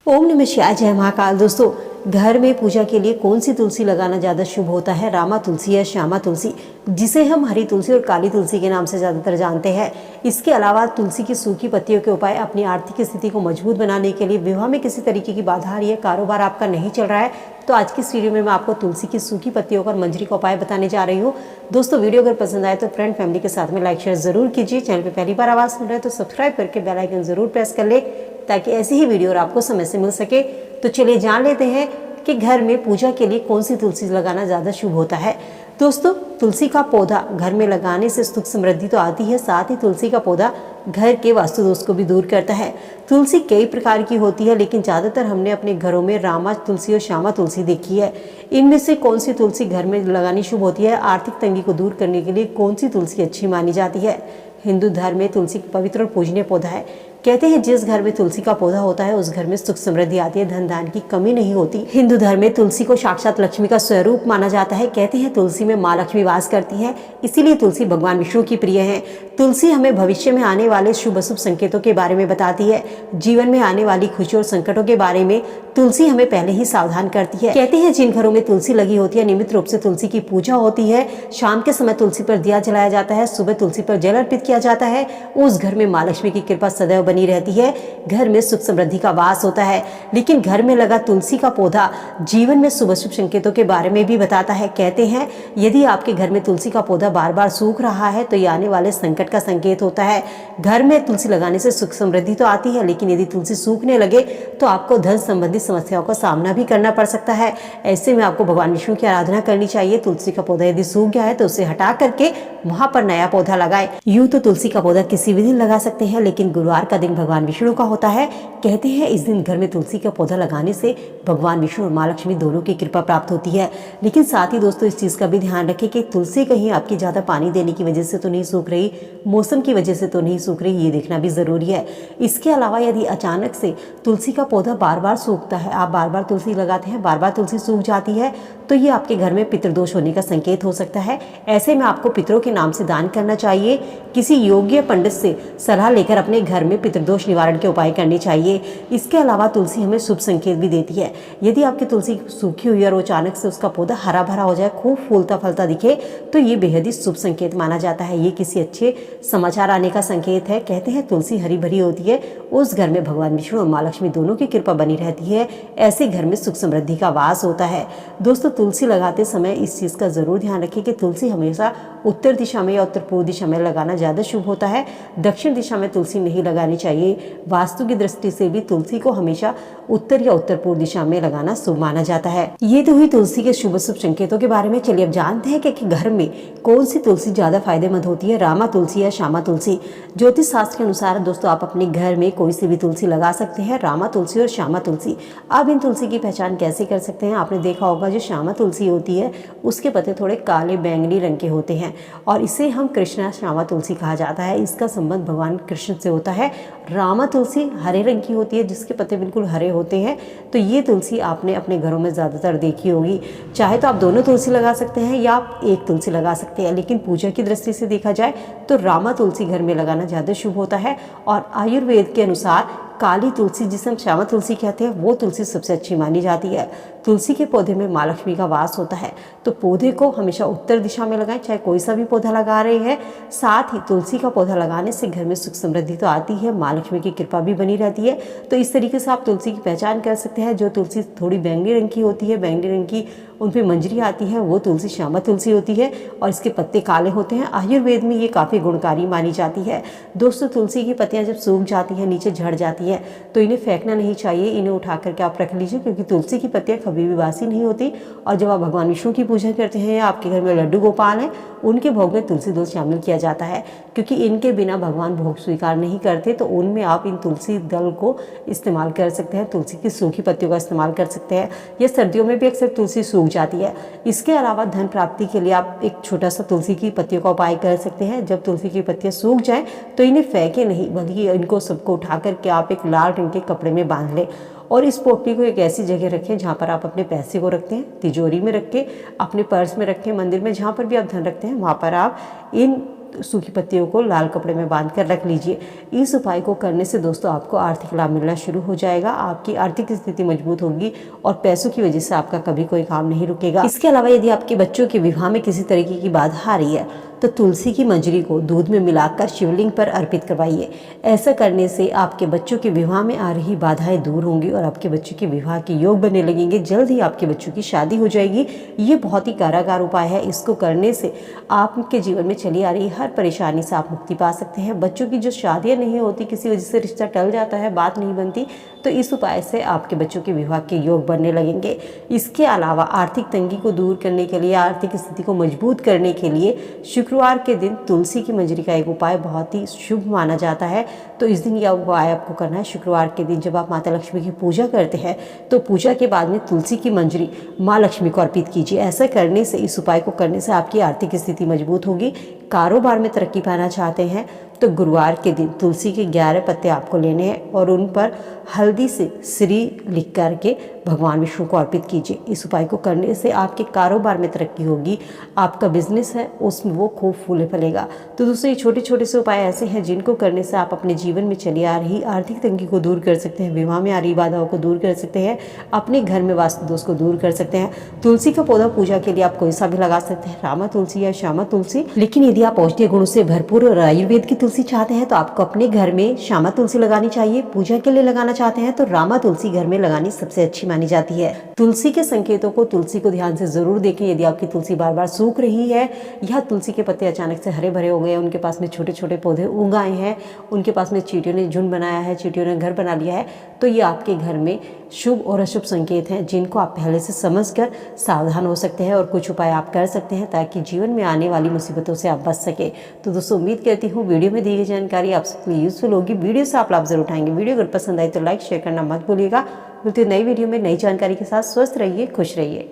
ओम नमः शिवाय, जय महाकाल। दोस्तों, घर में पूजा के लिए कौन सी तुलसी लगाना ज़्यादा शुभ होता है? रामा तुलसी या श्यामा तुलसी, जिसे हम हरी तुलसी और काली तुलसी के नाम से ज़्यादातर जानते हैं। इसके अलावा तुलसी की सूखी पत्तियों के उपाय अपनी आर्थिक स्थिति को मजबूत बनाने के लिए, विवाह में किसी तरीके की बाधा आ रही है, कारोबार आपका नहीं चल रहा है, तो आज की इस वीडियो में मैं आपको तुलसी की सूखी पत्तियों और मंजरी का उपाय बताने जा रही हूँ। दोस्तों, वीडियो अगर पसंद आए तो फ्रेंड फैमिली के साथ में लाइक शेयर जरूर कीजिए। चैनल पर पहली बार आवाज़ सुन रहे हैं तो सब्सक्राइब करके बेल आइकन जरूर प्रेस कर ले, ताकि ऐसी ही वीडियो आपको समय से मिल सके। तो चलिए जान लेते हैं कि घर में पूजा के लिए कौन सी तुलसी लगाना ज़्यादा शुभ होता है। दोस्तों, तुलसी का पौधा घर में लगाने से सुख समृद्धि तो आती है, साथ ही तुलसी का पौधा घर के वास्तु दोष को भी दूर करता है। तुलसी कई प्रकार की होती है, लेकिन ज़्यादातर हमने अपने घरों में रामा तुलसी और श्यामा तुलसी देखी है। इनमें से कौन सी तुलसी घर में लगानी शुभ होती है? आर्थिक तंगी को दूर करने के लिए कौन सी तुलसी अच्छी मानी जाती है? हिंदू धर्म में तुलसी पवित्र और पूजनीय पौधा है। कहते हैं जिस घर में तुलसी का पौधा होता है उस घर में सुख समृद्धि आती है, धन धान की कमी नहीं होती। हिंदू धर्म में तुलसी को साक्षात लक्ष्मी का स्वरूप माना जाता है। कहते हैं तुलसी में माँ लक्ष्मी वास करती है, इसीलिए तुलसी भगवान विष्णु की प्रिय है। तुलसी हमें भविष्य में आने वाले शुभ अशुभ संकेतों के बारे में बताती है। जीवन में आने वाली खुशी और संकटों के बारे में तुलसी हमें पहले ही सावधान करती है। कहते हैं जिन घरों में तुलसी लगी होती है, नियमित रूप से तुलसी की पूजा होती है, शाम के समय तुलसी पर दिया जलाया जाता है, सुबह तुलसी पर जल अर्पित किया जाता है, उस घर में माँ लक्ष्मी की कृपा सदैव बनी रहती है, घर में सुख समृद्धि का वास होता है। लेकिन घर में लगा तुलसी का पौधा जीवन में शुभ अशुभ संकेतों के बारे में भी बताता है। कहते हैं यदि आपके घर में तुलसी का पौधा बार बार सूख रहा है तो ये आने वाले संकट का संकेत होता है। घर में तुलसी लगाने से सुख समृद्धि तो आती है, लेकिन यदि तुलसी सूखने लगे तो आपको धन संबंधी समस्याओं का सामना भी करना पड़ सकता है। ऐसे में आपको भगवान विष्णु की आराधना करनी चाहिए। तुलसी का पौधा यदि सूख गया है तो उसे हटा करके वहां पर नया पौधा लगाए। यूं तो तुलसी का पौधा किसी भी दिन लगा सकते हैं, लेकिन गुरुवार का दिन भगवान विष्णु का होता है। कहते हैं इस दिन घर में तुलसी का पौधा लगाने से भगवान विष्णु और माँ लक्ष्मी दोनों की कृपा प्राप्त होती है। लेकिन साथ ही दोस्तों, इस चीज का भी ध्यान रखें कि तुलसी कहीं आपकी ज्यादा पानी देने की वजह से तो नहीं सूख रही, मौसम की वजह से तो नहीं सूख रही, ये देखना भी जरूरी है। इसके अलावा यदि अचानक से तुलसी का पौधा बार बार सूखता है, आप बार बार तुलसी लगाते हैं, बार बार तुलसी सूख जाती है, तो ये आपके घर में पितृदोष होने का संकेत हो सकता है। ऐसे में आपको पितरों के नाम से दान करना चाहिए। किसी योग्य पंडित से सलाह लेकर अपने घर में पितृदोष निवारण के उपाय करने चाहिए। इसके अलावा तुलसी हमें शुभ संकेत भी देती है। यदि आपकी तुलसी सूखी हुई और अचानक से उसका पौधा हरा भरा हो जाए, खूब फूलता फलता दिखे, तो ये बेहद ही शुभ संकेत माना जाता है। ये किसी अच्छे समाचार आने का संकेत है। कहते हैं तुलसी हरी भरी होती है, उस घर में भगवान विष्णु और माँ लक्ष्मी दोनों की कृपा बनी रहती है। ऐसे घर में सुख समृद्धि का वास होता है। दोस्तों, तुलसी लगाते समय इस चीज का जरूर ध्यान रखें कि तुलसी हमेशा उत्तर दिशा में या उत्तर पूर्व दिशा में लगाना ज्यादा शुभ होता है। दक्षिण दिशा में तुलसी नहीं लगानी चाहिए। वास्तु की दृष्टि से भी तुलसी को हमेशा उत्तर या उत्तर पूर्व दिशा में लगाना शुभ माना जाता है। ये तो हुई तुलसी के शुभ शुभ संकेतों के बारे में। चलिए अब जानते हैं कि घर में कौन सी तुलसी ज्यादा फायदेमंद होती है, रामा तुलसी या श्यामा तुलसी। ज्योतिष शास्त्र के अनुसार दोस्तों, आप अपने घर में कोई सी भी तुलसी लगा सकते हैं, रामा तुलसी और श्यामा तुलसी। अब इन तुलसी की पहचान कैसे कर सकते हैं? आपने देखा होगा जो श्यामा तुलसी होती है उसके पत्ते थोड़े काले बैंगनी रंग के होते हैं और इसे हम कृष्णा श्यामा तुलसी कहा जाता है। इसका संबंध भगवान कृष्ण से होता है। रामा तुलसी हरे रंग की होती है, जिसके पत्ते बिल्कुल हरे होते हैं। तो ये तुलसी आपने अपने घरों में ज़्यादातर देखी होगी। चाहे तो आप दोनों तुलसी लगा सकते हैं या आप एक तुलसी लगा सकते हैं, लेकिन पूजा की दृष्टि से देखा जाए तो रामा तुलसी घर में लगाना ज़्यादा शुभ होता है। और आयुर्वेद के अनुसार काली तुलसी, जिसे हम श्यामा तुलसी कहते हैं, वो तुलसी सबसे अच्छी मानी जाती है। तुलसी के पौधे में माँ लक्ष्मी का वास होता है, तो पौधे को हमेशा उत्तर दिशा में लगाएं, चाहे कोई सा भी पौधा लगा रहे हैं। साथ ही तुलसी का पौधा लगाने से घर में सुख समृद्धि तो आती है, माँ लक्ष्मी की कृपा भी बनी रहती है। तो इस तरीके से आप तुलसी की पहचान कर सकते हैं। जो तुलसी थोड़ी बैंगनी रंग की होती है, बैंगनी रंग की उन पर मंजरी आती है, वो तुलसी श्यामा तुलसी होती है और इसके पत्ते काले होते हैं। आयुर्वेद में ये काफ़ी गुणकारी मानी जाती है। दोस्तों, तुलसी की पत्तियां जब सूख जाती हैं, नीचे झड़ जाती है, तो इन्हें फेंकना नहीं चाहिए। इन्हें उठा करके आप रख लीजिए, क्योंकि तुलसी की पत्तियां कभी भी बासी नहीं होती। और जब आप भगवान विष्णु की पूजा करते हैं या आपके घर में लड्डू गोपाल हैं, उनके भोग में तुलसी दूध शामिल किया जाता है, क्योंकि इनके बिना भगवान भोग स्वीकार नहीं करते। तो उनमें आप इन तुलसी दल को इस्तेमाल कर सकते हैं, तुलसी की सूखी पत्तियों का इस्तेमाल कर सकते हैं। या सर्दियों में भी अक्सर तुलसी सूख जाती है। इसके अलावा धन प्राप्ति के लिए आप एक छोटा सा तुलसी की पत्तियों का उपाय कर सकते हैं। जब तुलसी की पत्तियां सूख जाएं तो इन्हें फेंके नहीं, बल्कि इनको सबको उठा करके आप एक लाल रंग के कपड़े में बांध लें और इस पोटली को एक ऐसी जगह रखें जहाँ पर आप अपने पैसे को रखते हैं। तिजोरी में रखें, अपने पर्स में रखें, मंदिर में, जहाँ पर भी आप धन रखते हैं वहाँ पर आप इन सूखी पत्तियों को लाल कपड़े में बांध कर रख लीजिए। इस उपाय को करने से दोस्तों आपको आर्थिक लाभ मिलना शुरू हो जाएगा, आपकी आर्थिक स्थिति मजबूत होगी और पैसों की वजह से आपका कभी कोई काम नहीं रुकेगा। इसके अलावा यदि आपके बच्चों के विवाह में किसी तरीके की बाधा आ रही है तो तुलसी की मंजरी को दूध में मिलाकर शिवलिंग पर अर्पित करवाइए। ऐसा करने से आपके बच्चों के विवाह में आ रही बाधाएं दूर होंगी और आपके बच्चों के विवाह के योग बनने लगेंगे। जल्द ही आपके बच्चों की शादी हो जाएगी। ये बहुत ही कारागार उपाय है। इसको करने से आपके जीवन में चली आ रही हर परेशानी से आप मुक्ति पा सकते हैं। बच्चों की जो शादियां नहीं होती, किसी वजह से रिश्ता टल जाता है, बात नहीं बनती, तो इस उपाय से आपके बच्चों के विवाह के योग बनने लगेंगे। इसके अलावा आर्थिक तंगी को दूर करने के लिए, आर्थिक स्थिति को मजबूत करने के लिए शुक्रवार के दिन तुलसी की मंजरी का एक उपाय बहुत ही शुभ माना जाता है। तो इस दिन यह उपाय आपको करना है। शुक्रवार के दिन जब आप माता लक्ष्मी की पूजा करते हैं तो पूजा के बाद में तुलसी की मंजरी माँ लक्ष्मी को अर्पित कीजिए। ऐसा करने से, इस उपाय को करने से आपकी आर्थिक स्थिति मजबूत होगी। कारोबार में तरक्की पाना चाहते हैं तो गुरुवार के दिन तुलसी के 11 पत्ते आपको लेने हैं और उन पर हल्दी से श्री लिख करके भगवान विष्णु को अर्पित कीजिए। इस उपाय को करने से आपके कारोबार में तरक्की होगी, आपका बिजनेस है उसमें वो खूब फूले फलेगा। तो दोस्तों, ये छोटे छोटे से उपाय ऐसे हैं जिनको करने से आप अपने जीवन में चली आ रही आर्थिक तंगी को दूर कर सकते हैं, विवाह में आ रही बाधाओं को दूर कर सकते हैं, अपने घर में वास्तु दोष को दूर कर सकते हैं। तुलसी का पौधा पूजा के लिए आप कोई सा भी लगा सकते हैं, रामा तुलसी या श्यामा तुलसी। लेकिन यदि आप औषधीय गुणों से भरपूर और आयुर्वेद की तुलसी चाहते हैं तो आपको अपने घर में श्यामा तुलसी लगानी चाहिए। पूजा के लिए लगाना चाहते हैं तो रामा तुलसी घर में लगानी सबसे अच्छी मानी जाती है। तुलसी के संकेतों को, तुलसी को ध्यान से जरूर देखें। यदि आपकी तुलसी बार बार सूख रही है या तुलसी के पत्ते अचानक से हरे भरे हो गए, उनके पास में छोटे छोटे पौधे उग आए हैं, उनके पास में चींटियों ने झुंड बनाया है, चींटियों ने घर बना लिया है, तो ये आपके घर में शुभ और अशुभ संकेत हैं जिनको आप पहले से समझकर सावधान हो सकते हैं और कुछ उपाय आप कर सकते हैं ताकि जीवन में आने वाली मुसीबतों से आप बच सके। तो दोस्तों, उम्मीद करती हूँ वीडियो में दी गई जानकारी आप सबके लिए यूजफुल होगी। वीडियो से आप लाभ जरूर उठाएंगे। वीडियो अगर पसंद आए तो लाइक शेयर करना मत भूलिएगा। मिलते हैं नई वीडियो में नई जानकारी के साथ। स्वस्थ रहिए, खुश रहिए।